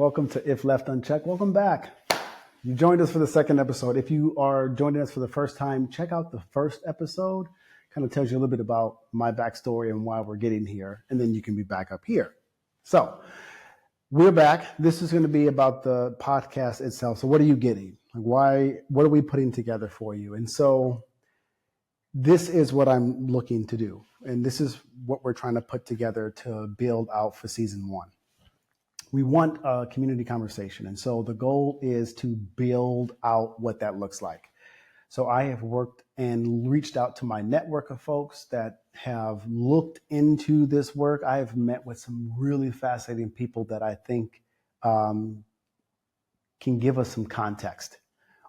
Welcome to If Left Unchecked. Welcome back. You joined us for the second episode. If you are joining us for the first time, check out the first episode. Kind of tells you a little bit about my backstory and why we're getting here, and then you can be back up here. So we're back. This is going to be about the podcast itself. So what are you getting? What are we putting together for you? And so this is what I'm looking to do. And this is what we're trying to put together to build out for season 1. We want a community conversation. And so the goal is to build out what that looks like. So I have worked and reached out to my network of folks that have looked into this work. I have met with some really fascinating people that I think can give us some context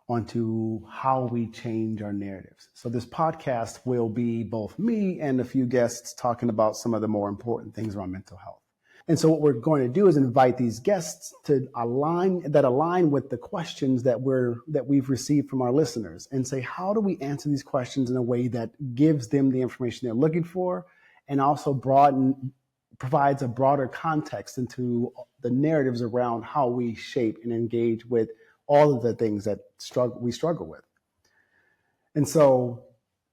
onto how we change our narratives. So this podcast will be both me and a few guests talking about some of the more important things around mental health. And so what we're going to do is invite these guests to align with the questions that we've received from our listeners, and say, how do we answer these questions in a way that gives them the information they're looking for, and also provides a broader context into the narratives around how we shape and engage with all of the things that we struggle with. And so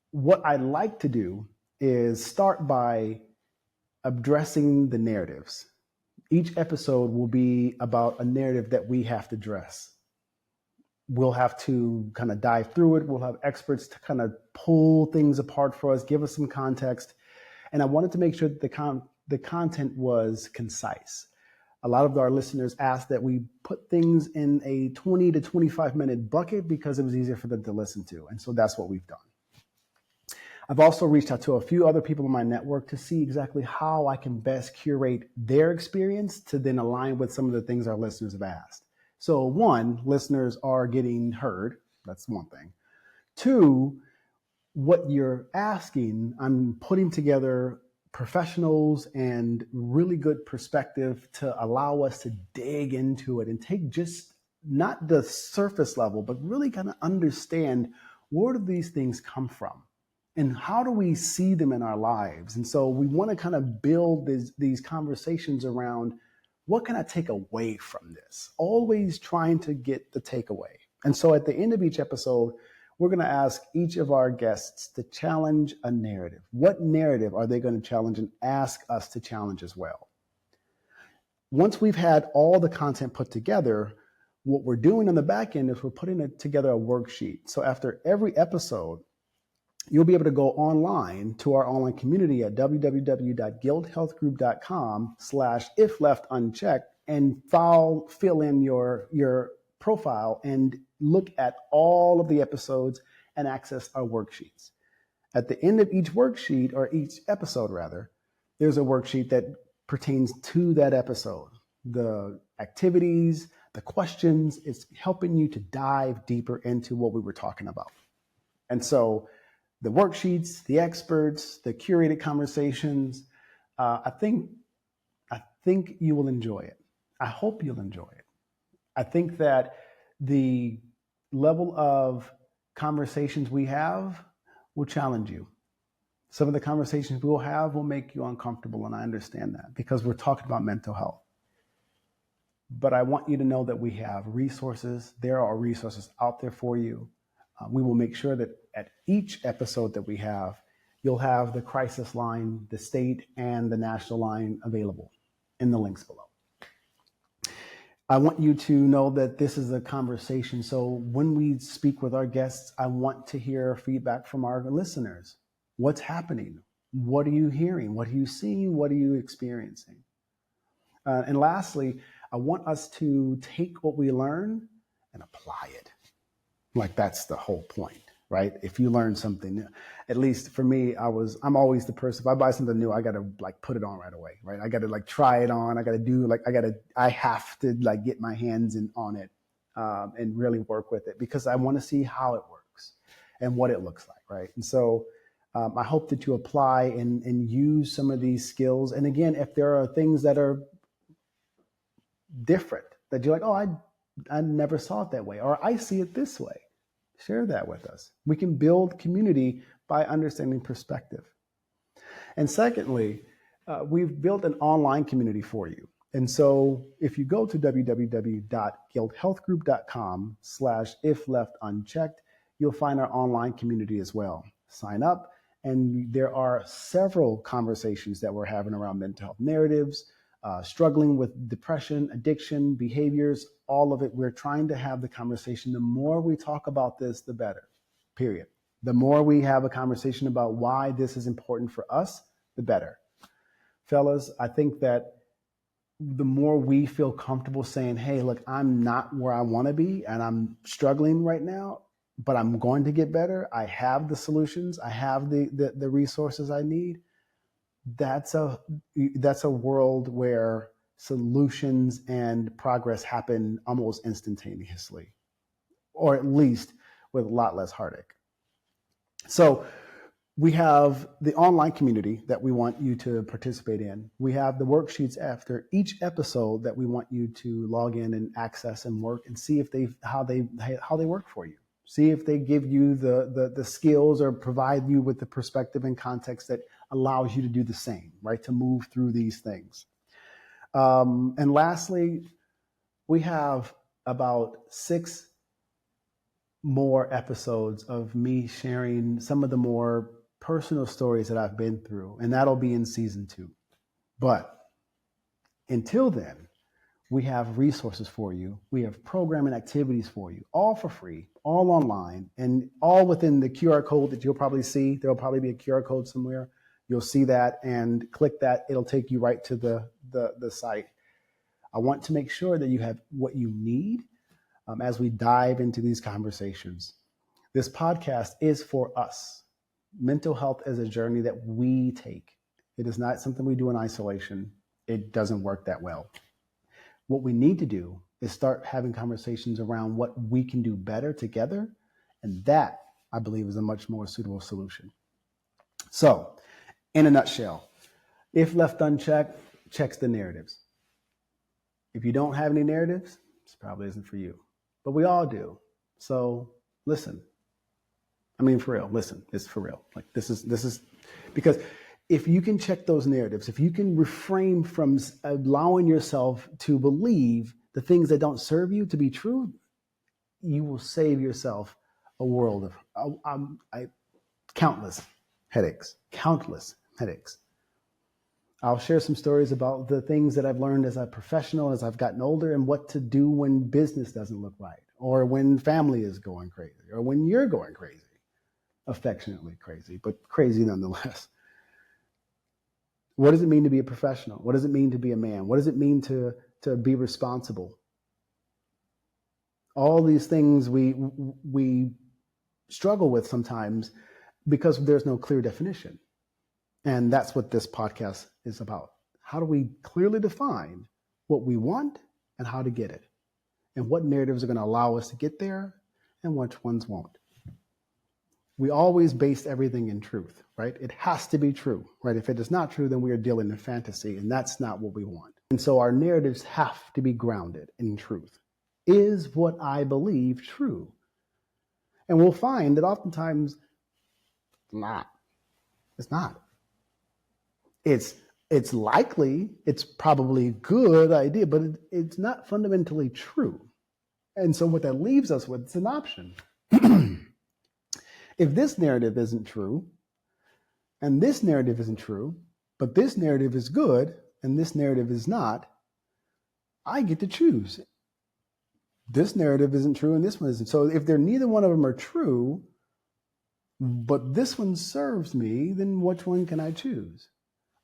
what I'd like to do is start by addressing the narratives. Each episode will be about a narrative that we have to address. We'll have to kind of dive through it. We'll have experts to kind of pull things apart for us, give us some context. And I wanted to make sure that the content was concise. A lot of our listeners asked that we put things in a 20 to 25 minute bucket because it was easier for them to listen to. And so that's what we've done. I've also reached out to a few other people in my network to see exactly how I can best curate their experience to then align with some of the things our listeners have asked. So 1, listeners are getting heard. That's one thing. 2, what you're asking, I'm putting together professionals and really good perspective to allow us to dig into it and take just not the surface level, but really kind of understand where do these things come from and how do we see them in our lives. And so we want to kind of build these conversations around what can I take away from this, always trying to get the takeaway. And so at the end of each episode, we're going to ask each of our guests to challenge a narrative. What narrative are they going to challenge and ask us to challenge as well? Once we've had all the content put together, what we're doing on the back end is we're putting together a worksheet. So after every episode, you'll be able to go online to our online community at www.guildhealthgroup.com/ifleftunchecked and fill in your profile and look at all of the episodes and access our worksheets. At the end of each worksheet, or each episode rather, there's a worksheet that pertains to that episode. The activities, the questions, it's helping you to dive deeper into what we were talking about. And so the worksheets, the experts, the curated conversations, I think you will enjoy it. I hope you'll enjoy it. I think that the level of conversations we have will challenge you. Some of the conversations we'll have will make you uncomfortable, and I understand that because we're talking about mental health. But I want you to know that we have resources. There are resources out there for you. We will make sure that at each episode that we have, you'll have the crisis line, the state and the national line available in the links below. I want you to know that this is a conversation. So when we speak with our guests, I want to hear feedback from our listeners. What's happening? What are you hearing? What are you seeing? What are you experiencing? And lastly, I want us to take what we learn and apply it. Like that's the whole point, right? If you learn something new, at least for me, I'm always the person, if I buy something new, I got to like put it on right away, right? I got to like try it on. I have to like get my hands on it and really work with it because I want to see how it works and what it looks like, right? And so I hope that you apply and use some of these skills. And again, if there are things that are different that you're like, oh, I never saw it that way, or I see it this way. Share that with us. We can build community by understanding perspective. And secondly, we've built an online community for you. And so if you go to www.guildhealthgroup.com/ifleftunchecked, you'll find our online community as well. Sign up, and there are several conversations that we're having around mental health narratives, struggling with depression, addiction, behaviors, all of it. We're trying to have the conversation. The more we talk about this, the better, period. The more we have a conversation about why this is important for us, the better. Fellas, I think that the more we feel comfortable saying, hey, look, I'm not where I want to be and I'm struggling right now, but I'm going to get better. I have the solutions. I have the resources I need. That's a world where solutions and progress happen almost instantaneously, or at least with a lot less heartache. So we have the online community that we want you to participate in. We have the worksheets after each episode that we want you to log in and access and work and see if how they work for you. See if they give you the skills or provide you with the perspective and context that allows you to do the same, right? To move through these things. And lastly, we have about 6 more episodes of me sharing some of the more personal stories that I've been through, and that'll be in season 2. But until then, we have resources for you. We have programming activities for you, all for free, all online, and all within the QR code that you'll probably see. There'll probably be a QR code somewhere. You'll see that and click that. It'll take you right to the site. I want to make sure that you have what you need as we dive into these conversations. This podcast is for us. Mental health is a journey that we take. It is not something we do in isolation. It doesn't work that well. What we need to do is start having conversations around what we can do better together. And that, I believe, is a much more suitable solution. So, in a nutshell, if left unchecked, checks the narratives. If you don't have any narratives, this probably isn't for you. But we all do. So listen. I mean, for real, listen. It's for real. Like this is because if you can check those narratives, if you can refrain from allowing yourself to believe the things that don't serve you to be true, you will save yourself a world of countless headaches. I'll share some stories about the things that I've learned as a professional, as I've gotten older, and what to do when business doesn't look right, or when family is going crazy, or when you're going crazy. Affectionately crazy, but crazy nonetheless. What does it mean to be a professional? What does it mean to be a man? What does it mean to be responsible? All these things we struggle with sometimes because there's no clear definition. And that's what this podcast is about. How do we clearly define what we want and how to get it? And what narratives are going to allow us to get there and which ones won't? We always base everything in truth, right? It has to be true, right? If it is not true, then we are dealing in fantasy, and that's not what we want. And so our narratives have to be grounded in truth. Is what I believe true? And we'll find that oftentimes it's not. It's likely, it's probably a good idea, but it's not fundamentally true. And so what that leaves us with is an option. If this narrative isn't true, and this narrative isn't true, but this narrative is good, and this narrative is not, I get to choose. This narrative isn't true, and this one isn't. So if neither one of them are true, but this one serves me, then which one can I choose?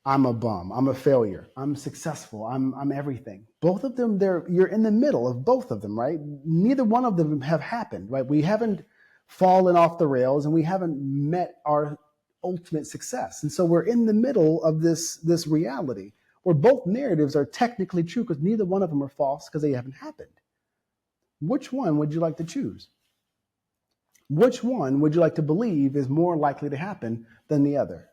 I'm a bum. I'm a failure. I'm successful. I'm everything. Both of them, you're in the middle of both of them, right? Neither one of them have happened, right? We haven't fallen off the rails and we haven't met our ultimate success. And so we're in the middle of this reality where both narratives are technically true because neither one of them are false because they haven't happened. Which one would you like to choose? Which one would you like to believe is more likely to happen than the other?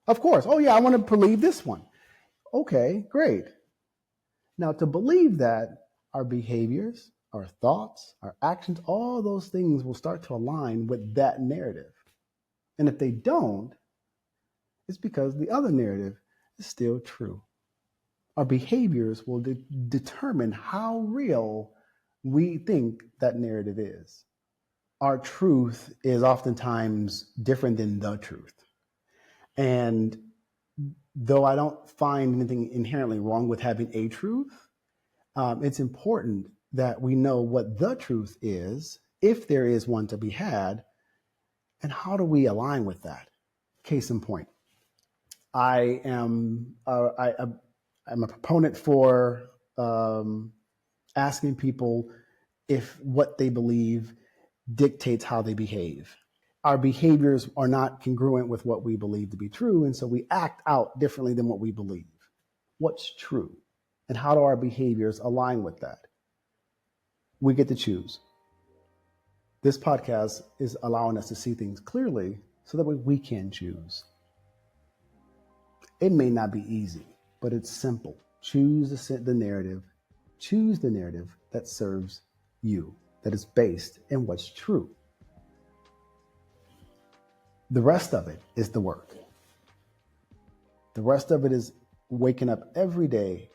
Of course. Oh, yeah, I want to believe this one. Okay, great. Now, to believe that, our behaviors, our thoughts, our actions, all those things will start to align with that narrative. And if they don't, it's because the other narrative is still true. Our behaviors will determine how real we think that narrative is. Our truth is oftentimes different than the truth. And though I don't find anything inherently wrong with having a truth, it's important that we know what the truth is, if there is one to be had, and how do we align with that? Case in point, I'm a proponent for asking people if what they believe dictates how they behave. Our behaviors are not congruent with what we believe to be true, and so we act out differently than what we believe. What's true? And how do our behaviors align with that? We get to choose. This podcast is allowing us to see things clearly so that we can choose. It may not be easy, but it's simple. Choose the narrative. Choose the narrative that serves you, that is based in what's true. The rest of it is the work. The rest of it is waking up every day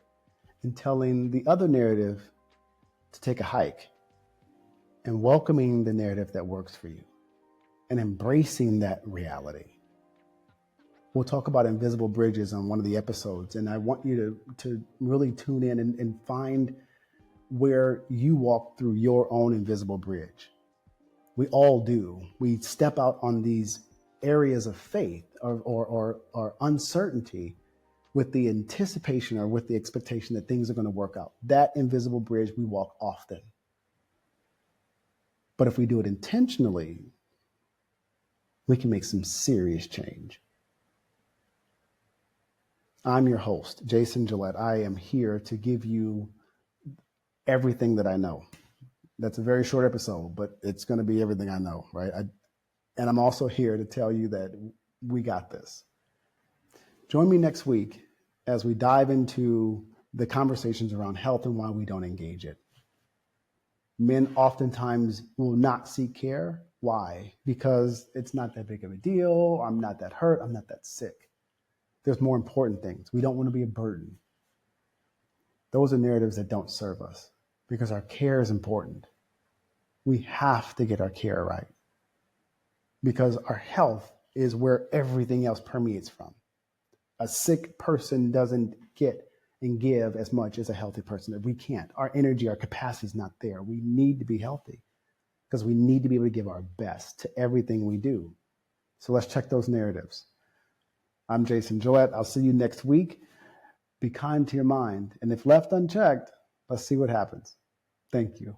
and telling the other narrative to take a hike and welcoming the narrative that works for you and embracing that reality. We'll talk about invisible bridges on one of the episodes, and I want you to really tune in and find where you walk through your own invisible bridge. We all do. We step out on these areas of faith or uncertainty with the anticipation or with the expectation that things are going to work out. That invisible bridge we walk often. But if we do it intentionally, we can make some serious change. I'm your host, Jason Gillette. I am here to give you everything that I know. That's a very short episode, but it's going to be everything I know, right? And I'm also here to tell you that we got this. Join me next week as we dive into the conversations around health and why we don't engage it. Men oftentimes will not seek care. Why? Because it's not that big of a deal. I'm not that hurt. I'm not that sick. There's more important things. We don't want to be a burden. Those are narratives that don't serve us because our care is important. We have to get our care right because our health is where everything else permeates from. A sick person doesn't get and give as much as a healthy person. We can't. Our energy, our capacity is not there. We need to be healthy because we need to be able to give our best to everything we do. So let's check those narratives. I'm Jason Gillette. I'll see you next week. Be kind to your mind. And if left unchecked, let's see what happens. Thank you.